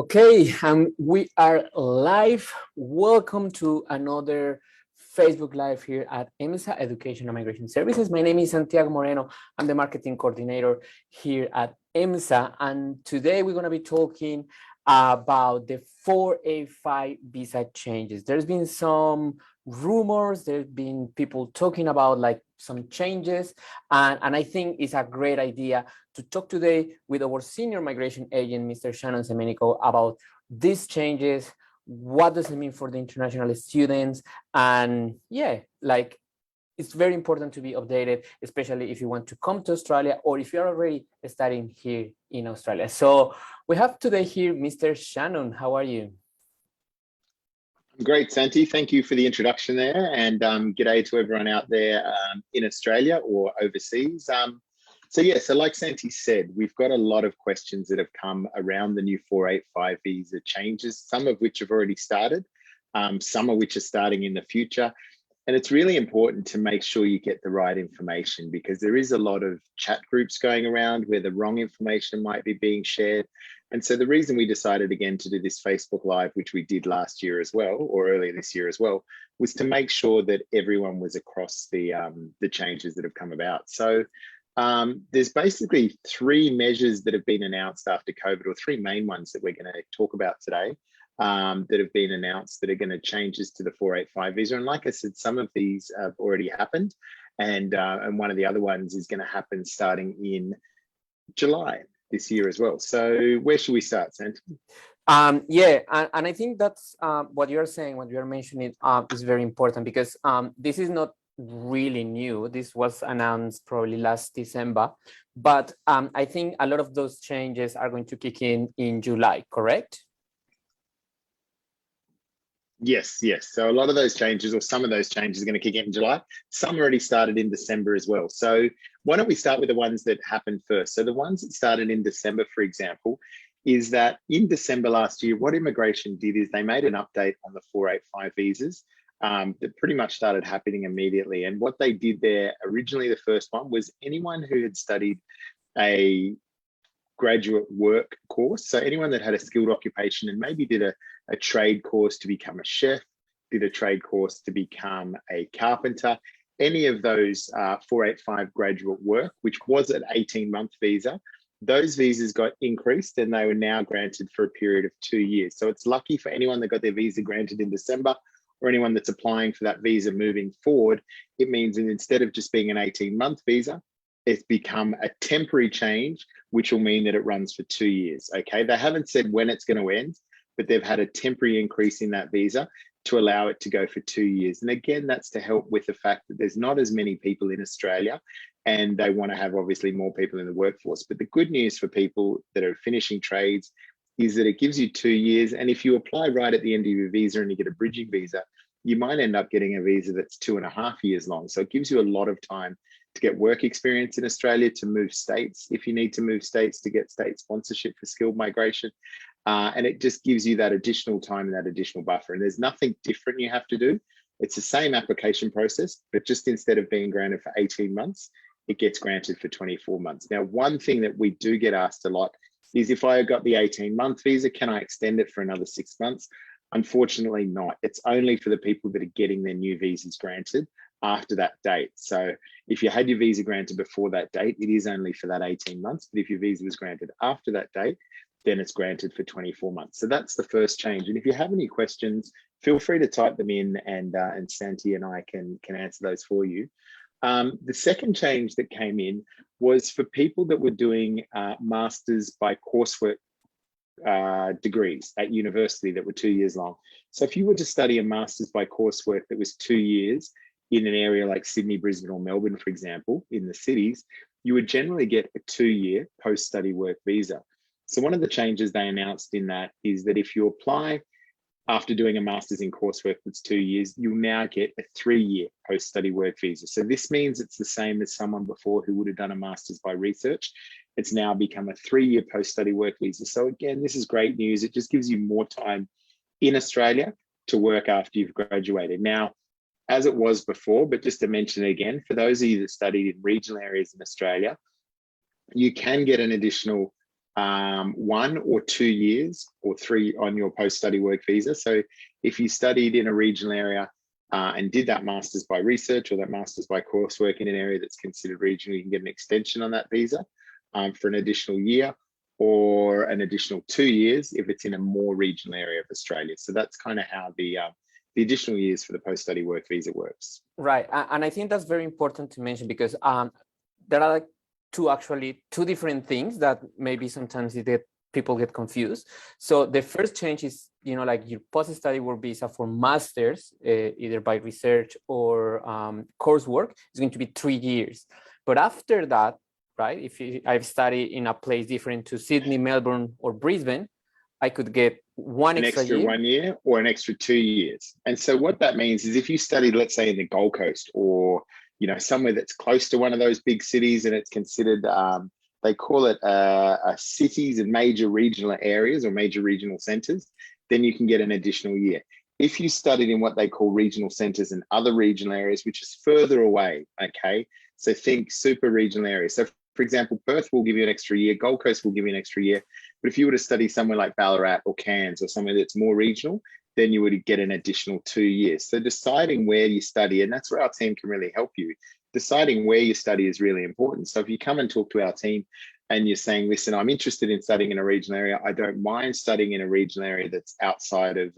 Okay, we are live. Welcome to another Facebook Live here at EMSA Education and Migration Services. My name is Santiago Moreno. I'm the marketing coordinator here at EMSA, and today we're going to be talking about the 485 visa changes. There's been some rumors, there's been people talking about like some changes, and I think it's a great idea to talk today with our senior migration agent, Mr. Shannon Semenikow, about these changes. What does it mean for the international students? And yeah, like it's very important to be updated, especially if you want to come to Australia or if you're already studying here in Australia. So we have today here Mr. Shannon. How are you? Great, Santi. Thank you for the introduction there, and g'day to everyone out there in Australia or overseas. So like Santi said, we've got a lot of questions that have come around the new 485 visa changes, some of which have already started, some of which are starting in the future. And it's really important to make sure you get the right information, because there is a lot of chat groups going around where the wrong information might be being shared. And so the reason we decided again to do this Facebook Live, which we did last year as well, or earlier this year as well, was to make sure that everyone was across the changes that have come about. So there's basically three measures that have been announced after COVID, or three main ones that we're going to talk about today. That have been announced that are going to changes to the 485 visa. And like I said, some of these have already happened, and one of the other ones is going to happen starting in July this year as well. So where should we start, Sant? Yeah, and I think that's what you're saying, what you're mentioning is very important, because this is not really new. This was announced probably last December, but I think a lot of those changes are going to kick in July, correct? Yes. So a lot of those changes, or some of those changes, are going to kick in July. Some already started in December as well. So why don't we start with the ones that happened first? So the ones that started in December, for example, is that in December last year, what immigration did is they made an update on the 485 visas that pretty much started happening immediately. And what they did there, originally the first one, was anyone who had studied a graduate work course. So anyone that had a skilled occupation and maybe did a trade course to become a chef, did a trade course to become a carpenter, any of those 485 graduate work, which was an 18-month visa, those visas got increased and they were now granted for a period of 2 years. So it's lucky for anyone that got their visa granted in December, or anyone that's applying for that visa moving forward. It means that instead of just being an 18-month visa, it's become a temporary change, which will mean that it runs for 2 years. Okay, they haven't said when it's going to end, but they've had a temporary increase in that visa to allow it to go for 2 years. And again, that's to help with the fact that there's not as many people in Australia, and they want to have obviously more people in the workforce. But the good news for people that are finishing trades is that it gives you 2 years. And if you apply right at the end of your visa and you get a bridging visa, you might end up getting a visa that's 2.5 years long. So it gives you a lot of time to get work experience in Australia, to move states if you need to move states, to get state sponsorship for skilled migration. And it just gives you that additional time and that additional buffer. And there's nothing different you have to do. It's the same application process, but just instead of being granted for 18 months, it gets granted for 24 months. Now, one thing that we do get asked a lot is, if I got the 18-month visa, can I extend it for another 6 months? Unfortunately not. It's only for the people that are getting their new visas granted after that date. So if you had your visa granted before that date, it is only for that 18 months. But if your visa was granted after that date, then it's granted for 24 months. So that's the first change. And if you have any questions, feel free to type them in, and Santi and I can answer those for you. The second change that came in was for people that were doing masters by coursework degrees at university that were 2 years long. So if you were to study a master's by coursework that was 2 years in an area like Sydney, Brisbane, or Melbourne, for example, in the cities, you would generally get a 2-year post-study work visa. So one of the changes they announced in that is that if you apply after doing a master's in coursework that's 2 years, you'll now get a 3-year post-study work visa. So this means it's the same as someone before who would have done a master's by research. It's now become a 3-year post-study work visa. So again, this is great news. It just gives you more time in Australia to work after you've graduated. Now, as it was before, but just to mention it again, for those of you that studied in regional areas in Australia, you can get an additional 1 or 2 years or 3 on your post-study work visa. So if you studied in a regional area and did that master's by research or that master's by coursework in an area that's considered regional, you can get an extension on that visa for an additional year or an additional 2 years if it's in a more regional area of Australia. So that's kind of how the additional years for the post-study work visa works. Right, and I think that's very important to mention because there are like two different things that maybe sometimes people get confused. So the first change is, like your post-study work visa for masters, either by research or coursework, is going to be 3 years. But after that, right, if I've studied in a place different to Sydney, Melbourne, or Brisbane, I could get an extra year. 1 year or an extra 2 years. And so what that means is if you studied, let's say in the Gold Coast or somewhere that's close to one of those big cities and it's considered, they call it cities and major regional areas or major regional centres, then you can get an additional year. If you studied in what they call regional centres and other regional areas, which is further away, okay? So think super regional areas. So for example, Perth will give you an extra year, Gold Coast will give you an extra year. But if you were to study somewhere like Ballarat or Cairns or somewhere that's more regional, then you would get an additional 2 years. So deciding where you study, and that's where our team can really help you. Deciding where you study is really important. So if you come and talk to our team and you're saying, listen, I'm interested in studying in a regional area, I don't mind studying in a regional area that's outside of,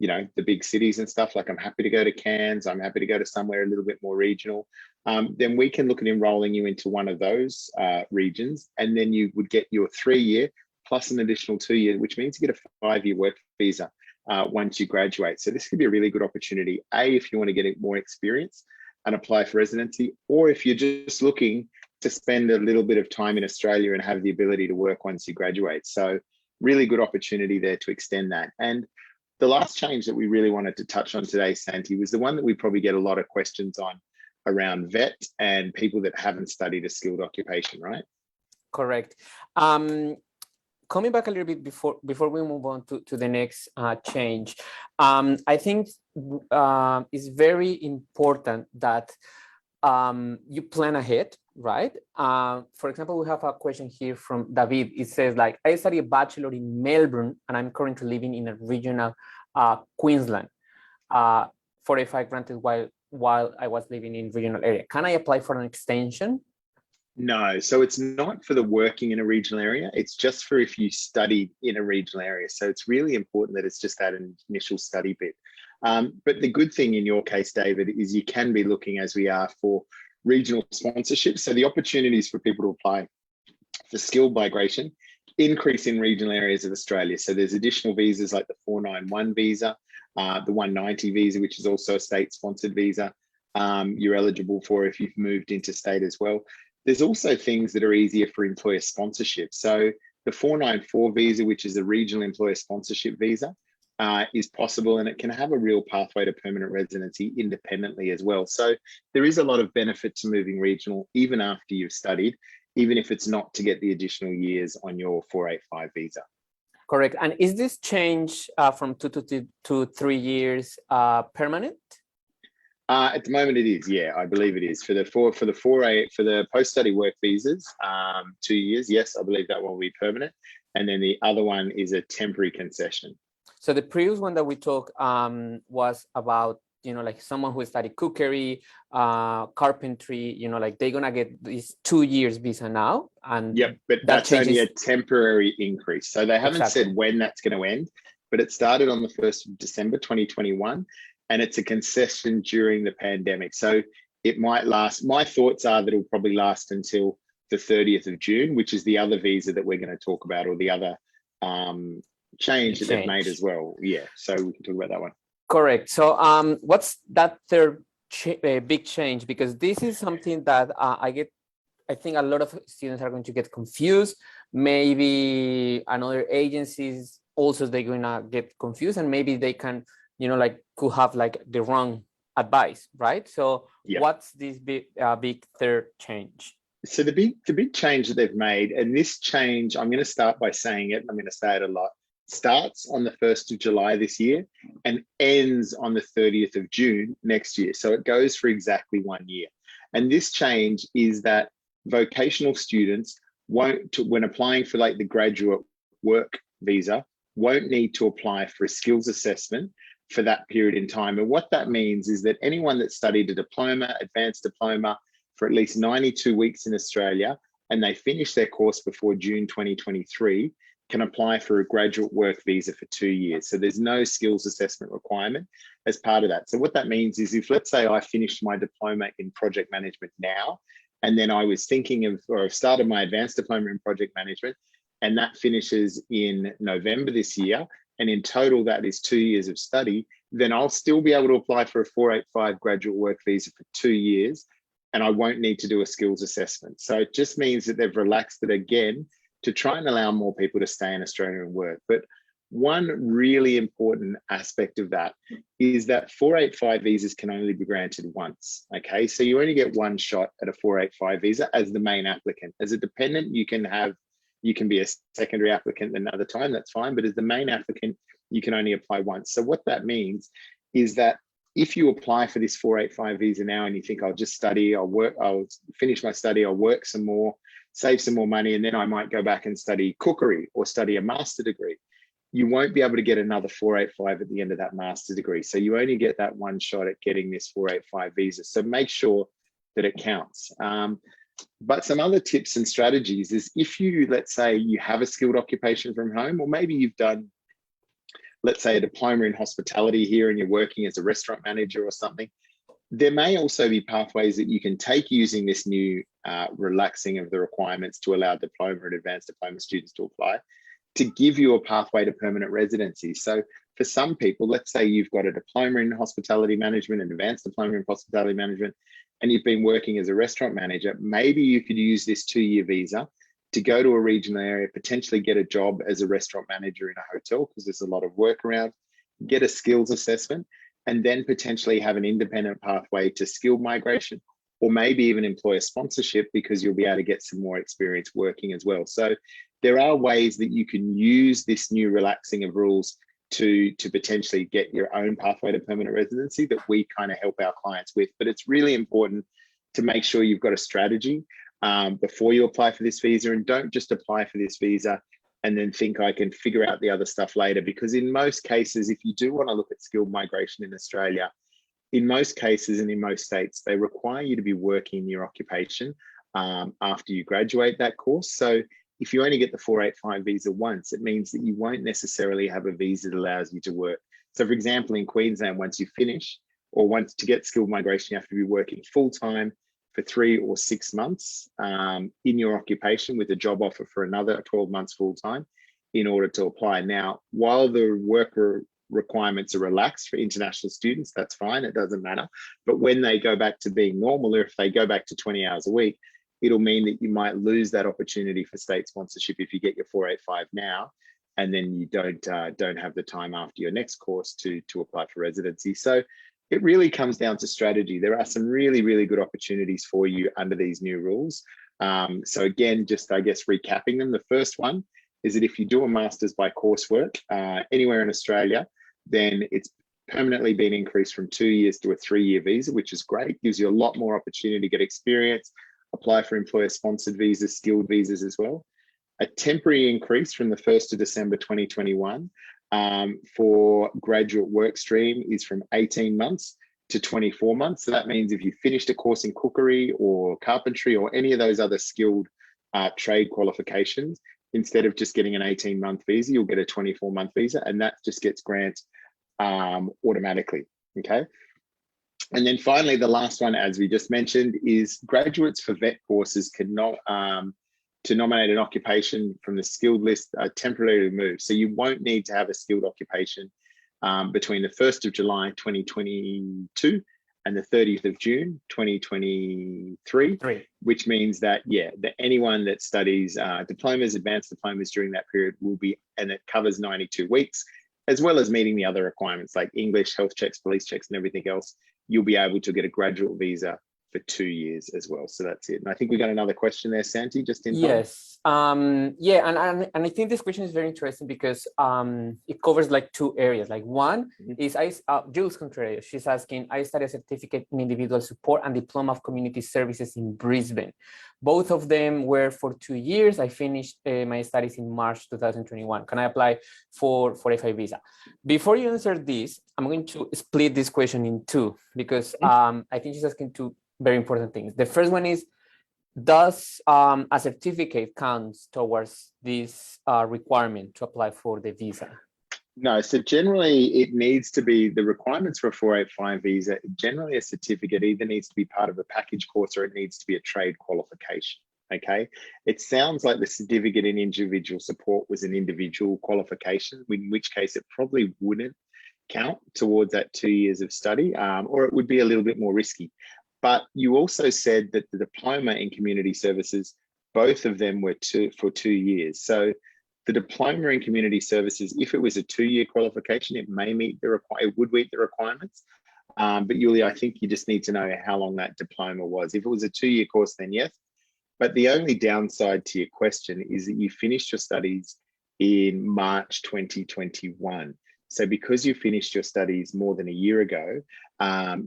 the big cities and stuff, like I'm happy to go to Cairns, I'm happy to go to somewhere a little bit more regional, then we can look at enrolling you into one of those regions, and then you would get your 3 year plus an additional 2 year, which means you get a 5-year work visa once you graduate. So this could be a really good opportunity, if you want to get more experience and apply for residency, or if you're just looking to spend a little bit of time in Australia and have the ability to work once you graduate. So really good opportunity there to extend that. And the last change that we really wanted to touch on today, Santi, was the one that we probably get a lot of questions on around vet and people that haven't studied a skilled occupation, right? Correct. Coming back a little bit before we move on to the next change, I think it's very important that you plan ahead, right? For example, we have a question here from David. It says, like, I study a bachelor in Melbourne and I'm currently living in a regional Queensland. 45 granted while I was living in regional area. Can I apply for an extension? No, so it's not for the working in a regional area. It's just for if you studied in a regional area. So it's really important that it's just that initial study bit. But the good thing in your case, David, is you can be looking, as we are, for regional sponsorship. So the opportunities for people to apply for skilled migration increase in regional areas of Australia. So there's additional visas like the 491 visa, the 190 visa, which is also a state-sponsored visa. You're eligible for if you've moved interstate as well. There's also things that are easier for employer sponsorship. So the 494 visa, which is a regional employer sponsorship visa, is possible, and it can have a real pathway to permanent residency independently as well. So there is a lot of benefit to moving regional, even after you've studied, even if it's not to get the additional years on your 485 visa. Correct. And is this change from 2 to 3 years permanent? At the moment, it is. Yeah, I believe it is for the post-study work visas. 2 years, yes, I believe that one will be permanent, and then the other one is a temporary concession. So the previous one that we talked was about, like someone who studied cookery, carpentry, like they're gonna get this 2 years visa now, and yep, but that's only a temporary increase. So they haven't said when that's going to end, but it started on the 1st of December 2021. And it's a concession during the pandemic. So it might last. My thoughts are that it'll probably last until the 30th of June, which is the other visa that we're going to talk about, or the other change that they've made as well. Yeah, so we can talk about that one. Correct. So what's that third big change? Because this is something that I think a lot of students are going to get confused. Maybe another agencies also, they're going to get confused, and maybe they can could have the wrong advice, right? So what's this big third change? So the big change that they've made, and this change, I'm going to start by saying it, I'm going to say it a lot, starts on the 1st of July this year and ends on the 30th of June next year. So it goes for exactly 1 year. And this change is that vocational students when applying for like the graduate work visa, won't need to apply for a skills assessment for that period in time. And what that means is that anyone that studied a diploma, advanced diploma for at least 92 weeks in Australia, and they finish their course before June 2023, can apply for a graduate work visa for 2 years. So there's no skills assessment requirement as part of that. So what that means is if, let's say, I finished my diploma in project management now, and then I was thinking of, or I've started my advanced diploma in project management, and that finishes in November this year, and in total that is 2 years of study, then I'll still be able to apply for a 485 graduate work visa for 2 years, and I won't need to do a skills assessment. So it just means that they've relaxed it again to try and allow more people to stay in Australia and work. But one really important aspect of that is that 485 visas can only be granted once, okay? So you only get one shot at a 485 visa as the main applicant. As a dependent, you can be a secondary applicant another time, that's fine, but as the main applicant, you can only apply once. So what that means is that if you apply for this 485 visa now and you think I'll just study, I'll finish my study, I'll work some more, save some more money, and then I might go back and study cookery or study a master degree, you won't be able to get another 485 at the end of that master degree. So you only get that one shot at getting this 485 visa. So make sure that it counts. But some other tips and strategies is if you, let's say you have a skilled occupation from home, or maybe you've done, let's say, a diploma in hospitality here and you're working as a restaurant manager or something, there may also be pathways that you can take using this new relaxing of the requirements to allow diploma and advanced diploma students to apply, to give you a pathway to permanent residency. So for some people, let's say you've got a diploma in hospitality management, an advanced diploma in hospitality management, and you've been working as a restaurant manager, maybe you could use this 2-year visa to go to a regional area, potentially get a job as a restaurant manager in a hotel, because there's a lot of work around, get a skills assessment, and then potentially have an independent pathway to skilled migration, or maybe even employer sponsorship, because you'll be able to get some more experience working as well. So there are ways that you can use this new relaxing of rules to potentially get your own pathway to permanent residency that we kind of help our clients with. But it's really important to make sure you've got a strategy before you apply for this visa, and don't just apply for this visa and then think I can figure out the other stuff later. Because in most cases, if you do want to look at skilled migration in Australia, in most cases and in most states, they require you to be working in your occupation after you graduate that course. So if you only get the 485 visa once, it means that you won't necessarily have a visa that allows you to work. So for example, in Queensland, once you finish, or once to get skilled migration, you have to be working full-time for 3 or 6 months in your occupation with a job offer for another 12 months full-time in order to apply. Now, while the worker requirements are relaxed for international students, that's fine, it doesn't matter. But when they go back to being normal, or if they go back to 20 hours a week, it'll mean that you might lose that opportunity for state sponsorship if you get your 485 now, and then you don't have the time after your next course to apply for residency. So it really comes down to strategy. There are some really, really good opportunities for you under these new rules. So again, just I guess recapping them, the first one is that if you do a master's by coursework anywhere in Australia, then it's permanently been increased from 2 years to a 3-year visa, which is great, gives you a lot more opportunity to get experience, apply for employer-sponsored visas, skilled visas as well. A temporary increase from the 1st of December 2021 for graduate work stream is from 18 months to 24 months. So that means if you finished a course in cookery or carpentry or any of those other skilled trade qualifications, instead of just getting an 18-month visa, you'll get a 24-month visa, and that just gets granted automatically, okay? And then finally, the last one, as we just mentioned, is graduates for vet courses cannot, to nominate an occupation from the skilled list are temporarily removed. So you won't need to have a skilled occupation between the 1st of July 2022 and the 30th of June 2023, which means that, yeah, that anyone that studies diplomas, advanced diplomas during that period will be, and it covers 92 weeks, as well as meeting the other requirements like English, health checks, police checks, and everything else, you'll be able to get a graduate visa for 2 years as well. So that's it. And I think we got another question there, Santi, just in time. Yes. Yeah, and I think this question is very interesting because it covers like two areas. Like one is Jules Contreras. She's asking, I studied a certificate in individual support and diploma of community services in Brisbane. Both of them were for 2 years. I finished my studies in March 2021. Can I apply for F5 visa? Before you answer this, I'm going to split this question in two because I think she's asking two very important things. The first one is, does a certificate counts towards this requirement to apply for the visa? No, so generally it needs to be the requirements for a 485 visa. Generally a certificate either needs to be part of a package course or it needs to be a trade qualification. Okay, it sounds like the certificate in individual support was an individual qualification, in which case it probably wouldn't count towards that 2 years of study, or it would be a little bit more risky. But you also said that the diploma in community services, both of them were for 2 years. So the diploma in community services, if it was a 2-year qualification, it would meet the requirements. But Yulia, I think you just need to know how long that diploma was. If it was a 2-year course, then yes. But the only downside to your question is that you finished your studies in March 2021. So because you finished your studies more than a year ago,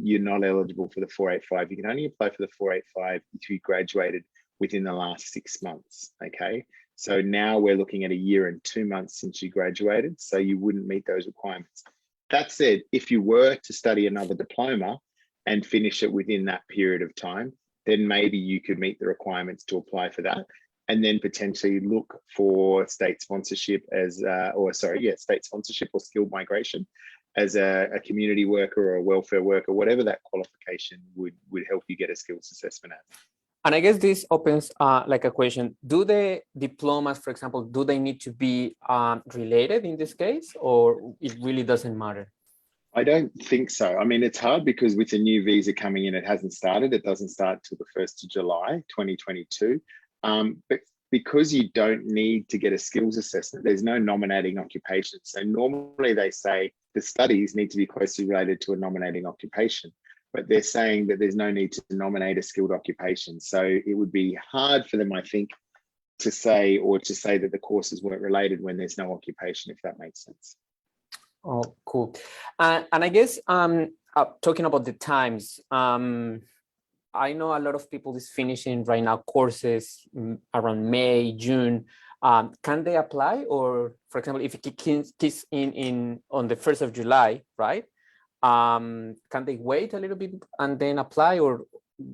you're not eligible for the 485. You can only apply for the 485 if you graduated within the last 6 months, okay? So now we're looking at a year and 2 months since you graduated, so you wouldn't meet those requirements. That said, if you were to study another diploma and finish it within that period of time, then maybe you could meet the requirements to apply for that, and then potentially look for state sponsorship state sponsorship or skilled migration as a community worker or a welfare worker, whatever that qualification would help you get a skills assessment at. And I guess this opens like a question. Do the diplomas, for example, do they need to be related in this case, or it really doesn't matter? I don't think so. I mean, it's hard because with a new visa coming in, it hasn't started. It doesn't start till the 1st of July, 2022. But because you don't need to get a skills assessment, there's no nominating occupation. So normally they say the studies need to be closely related to a nominating occupation, but they're saying that there's no need to nominate a skilled occupation. So it would be hard for them, I think, to say that the courses weren't related when there's no occupation, if that makes sense. Oh, cool. And I guess talking about the times, I know a lot of people is finishing right now courses around May, June. Can they apply? Or for example, if it kicks in on the 1st of July, right? Can they wait a little bit and then apply, or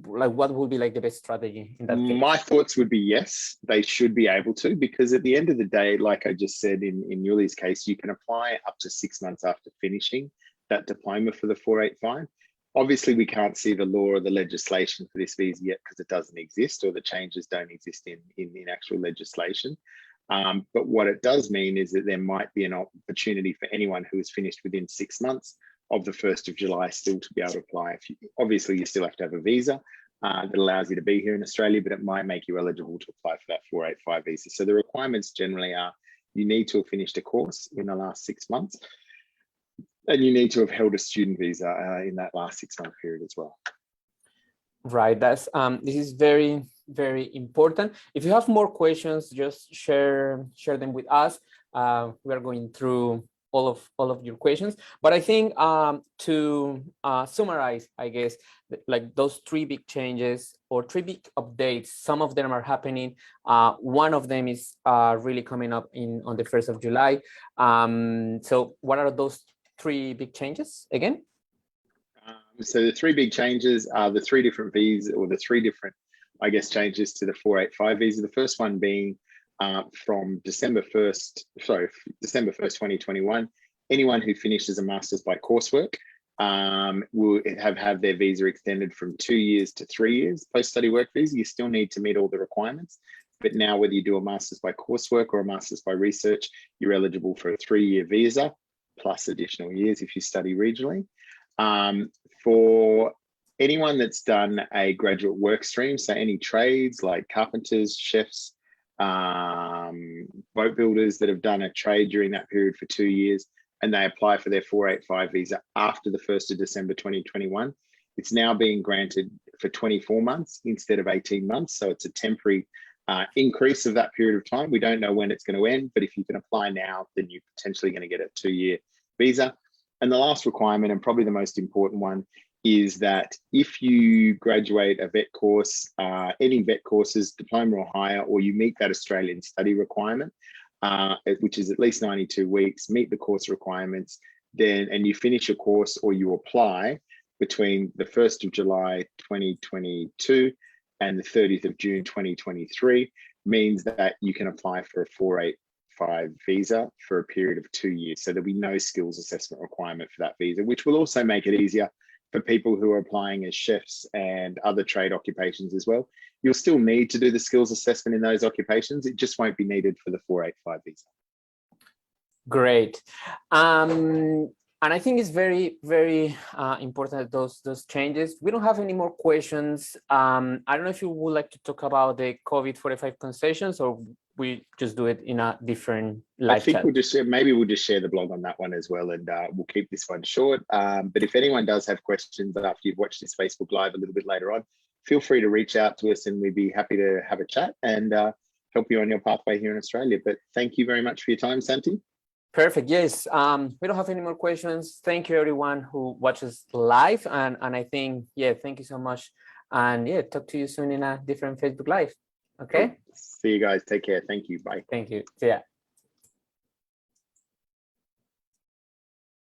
like what would be like the best strategy in that case? My thoughts would be yes, they should be able to, because at the end of the day, like I just said in Yuli's case, you can apply up to 6 months after finishing that diploma for the 485. Obviously, we can't see the law or the legislation for this visa yet because it doesn't exist, or the changes don't exist in actual legislation. But what it does mean is that there might be an opportunity for anyone who is finished within 6 months of the 1st of July still to be able to apply. Obviously, you still have to have a visa that allows you to be here in Australia, but it might make you eligible to apply for that 485 visa. So the requirements generally are you need to have finished a course in the last 6 months, and you need to have held a student visa in that last 6 month period as well. Right, that's this is very, very important. If you have more questions, just share them with us. We are going through all of your questions, but I think to summarize, I guess, like those 3 big changes or 3 big updates, some of them are happening. One of them is really coming up on the 1st of July. So what are those 3 big changes again? So the 3 big changes are the 3 different visas, or the 3 different, I guess, changes to the 485 visa. The first one being from December 1st, 2021, anyone who finishes a master's by coursework will have their visa extended from 2 years to 3 years. Post-study work visa, you still need to meet all the requirements. But now whether you do a master's by coursework or a master's by research, you're eligible for a 3-year visa, plus additional years if you study regionally. For anyone that's done a graduate work stream, so any trades like carpenters, chefs, boat builders that have done a trade during that period for 2 years, and they apply for their 485 visa after the 1st of December 2021, It's now being granted for 24 months instead of 18 months. So it's a temporary increase of that period of time. We don't know when it's going to end, but if you can apply now, then you're potentially going to get a 2-year visa. And the last requirement, and probably the most important one, is that if you graduate a vet course, any vet courses, diploma or higher, or you meet that Australian study requirement, which is at least 92 weeks, meet the course requirements, then, and you finish a course or you apply between the 1st of July 2022 and the 30th of June 2023, means that you can apply for a 485 visa for a period of 2 years. So there'll be no skills assessment requirement for that visa, which will also make it easier for people who are applying as chefs and other trade occupations as well. You'll still need to do the skills assessment in those occupations. It just won't be needed for the 485 visa. Great. And I think it's very, very important, those changes. We don't have any more questions. I don't know if you would like to talk about the COVID 45 concessions, or we just do it in a different live chat. We'll just share, maybe we'll just share the blog on that one as well, and we'll keep this one short. But if anyone does have questions after you've watched this Facebook Live a little bit later on, feel free to reach out to us and we'd be happy to have a chat and help you on your pathway here in Australia. But thank you very much for your time, Santi. Perfect. Yes. We don't have any more questions. Thank you, everyone who watches live. And I think, yeah, thank you so much. And yeah, talk to you soon in a different Facebook Live. Okay. See you guys. Take care. Thank you. Bye. Thank you. See ya.